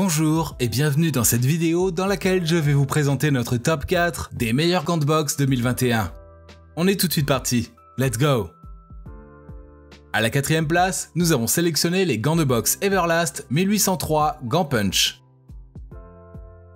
Bonjour et bienvenue dans cette vidéo dans laquelle je vais vous présenter notre top 4 des meilleurs gants de boxe 2021. On est tout de suite parti, let's go! À la 4ème place, nous avons sélectionné les gants de boxe Everlast 1803 Gant Punch.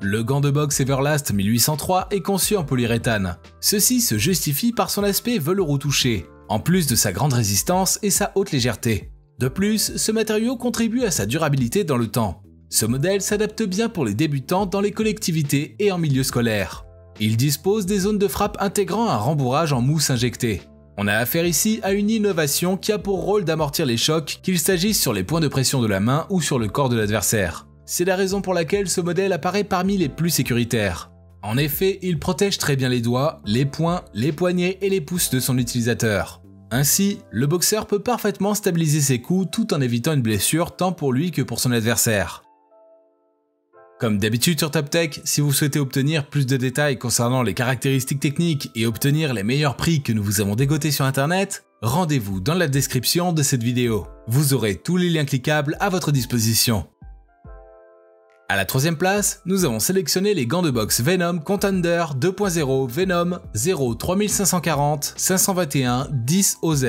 Le gant de boxe Everlast 1803 est conçu en polyuréthane. Ceci se justifie par son aspect velours touché, en plus de sa grande résistance et sa haute légèreté. De plus, ce matériau contribue à sa durabilité dans le temps. Ce modèle s'adapte bien pour les débutants dans les collectivités et en milieu scolaire. Il dispose des zones de frappe intégrant un rembourrage en mousse injectée. On a affaire ici à une innovation qui a pour rôle d'amortir les chocs, qu'il s'agisse sur les points de pression de la main ou sur le corps de l'adversaire. C'est la raison pour laquelle ce modèle apparaît parmi les plus sécuritaires. En effet, il protège très bien les doigts, les poings, les poignets et les pouces de son utilisateur. Ainsi, le boxeur peut parfaitement stabiliser ses coups tout en évitant une blessure tant pour lui que pour son adversaire. Comme d'habitude sur TopTech, si vous souhaitez obtenir plus de détails concernant les caractéristiques techniques et obtenir les meilleurs prix que nous vous avons dégotés sur internet, rendez-vous dans la description de cette vidéo. Vous aurez tous les liens cliquables à votre disposition. À la 3ème place, nous avons sélectionné les gants de boxe Venom Contender 2.0 Venom 03540 521 10 OZ.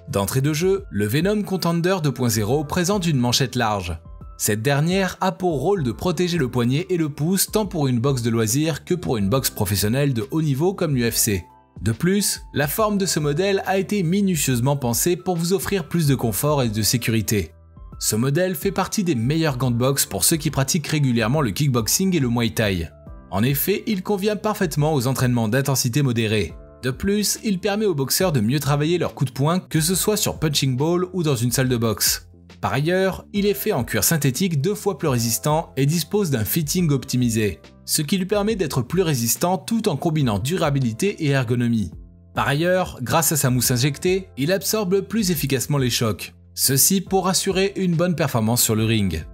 D'entrée de jeu, le Venom Contender 2.0 présente une manchette large. Cette dernière a pour rôle de protéger le poignet et le pouce tant pour une boxe de loisir que pour une boxe professionnelle de haut niveau comme l'UFC. De plus, la forme de ce modèle a été minutieusement pensée pour vous offrir plus de confort et de sécurité. Ce modèle fait partie des meilleurs gants de boxe pour ceux qui pratiquent régulièrement le kickboxing et le muay thai. En effet, il convient parfaitement aux entraînements d'intensité modérée. De plus, il permet aux boxeurs de mieux travailler leurs coups de poing que ce soit sur punching ball ou dans une salle de boxe. Par ailleurs, il est fait en cuir synthétique 2 fois plus résistant et dispose d'un fitting optimisé, ce qui lui permet d'être plus résistant tout en combinant durabilité et ergonomie. Par ailleurs, grâce à sa mousse injectée, il absorbe plus efficacement les chocs. Ceci pour assurer une bonne performance sur le ring.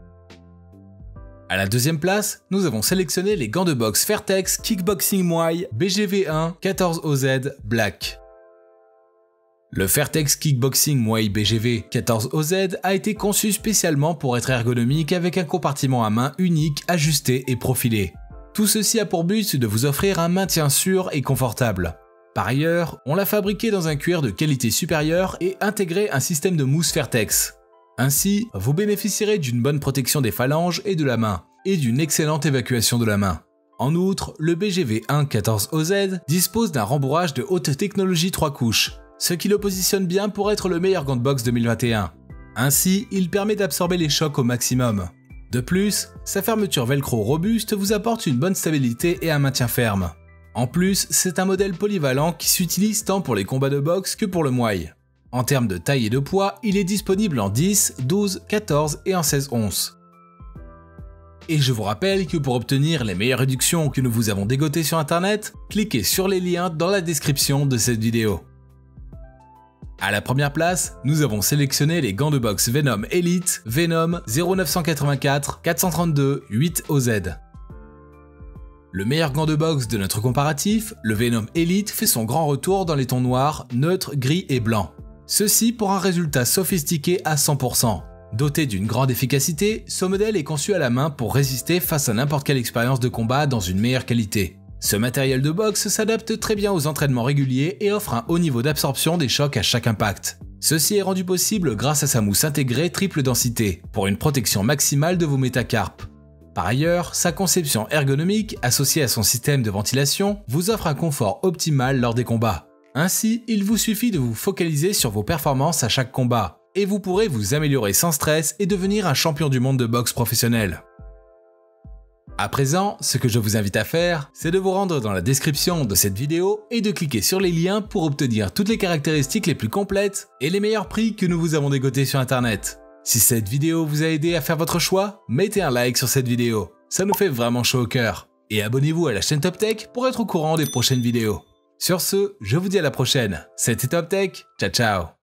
À la 2ème place, nous avons sélectionné les gants de boxe Fairtex Kickboxing Muay BGV1 14OZ Black. Le Fairtex Kickboxing Muay BGV 14OZ a été conçu spécialement pour être ergonomique avec un compartiment à main unique, ajusté et profilé. Tout ceci a pour but de vous offrir un maintien sûr et confortable. Par ailleurs, on l'a fabriqué dans un cuir de qualité supérieure et intégré un système de mousse Fairtex. Ainsi, vous bénéficierez d'une bonne protection des phalanges et de la main, et d'une excellente évacuation de la main. En outre, le BGV1 14OZ dispose d'un rembourrage de haute technologie 3 couches, ce qui le positionne bien pour être le meilleur gant de boxe 2021. Ainsi, il permet d'absorber les chocs au maximum. De plus, sa fermeture velcro robuste vous apporte une bonne stabilité et un maintien ferme. En plus, c'est un modèle polyvalent qui s'utilise tant pour les combats de boxe que pour le muay. En termes de taille et de poids, il est disponible en 10, 12, 14 et en 16 onces. Et je vous rappelle que pour obtenir les meilleures réductions que nous vous avons dégotées sur internet, cliquez sur les liens dans la description de cette vidéo. À la 1ère place, nous avons sélectionné les gants de boxe Venom Elite Venom 0984 432 8 OZ. Le meilleur gant de boxe de notre comparatif, le Venom Elite fait son grand retour dans les tons noirs, neutres, gris et blanc. Ceci pour un résultat sophistiqué à 100%. Doté d'une grande efficacité, ce modèle est conçu à la main pour résister face à n'importe quelle expérience de combat dans une meilleure qualité. Ce matériel de boxe s'adapte très bien aux entraînements réguliers et offre un haut niveau d'absorption des chocs à chaque impact. Ceci est rendu possible grâce à sa mousse intégrée triple densité, pour une protection maximale de vos métacarpes. Par ailleurs, sa conception ergonomique, associée à son système de ventilation, vous offre un confort optimal lors des combats. Ainsi, il vous suffit de vous focaliser sur vos performances à chaque combat, et vous pourrez vous améliorer sans stress et devenir un champion du monde de boxe professionnel. À présent, ce que je vous invite à faire, c'est de vous rendre dans la description de cette vidéo et de cliquer sur les liens pour obtenir toutes les caractéristiques les plus complètes et les meilleurs prix que nous vous avons dégotés sur internet. Si cette vidéo vous a aidé à faire votre choix, mettez un like sur cette vidéo, ça nous fait vraiment chaud au cœur. Et abonnez-vous à la chaîne TopTech pour être au courant des prochaines vidéos. Sur ce, je vous dis à la prochaine, c'était TopTech, ciao ciao.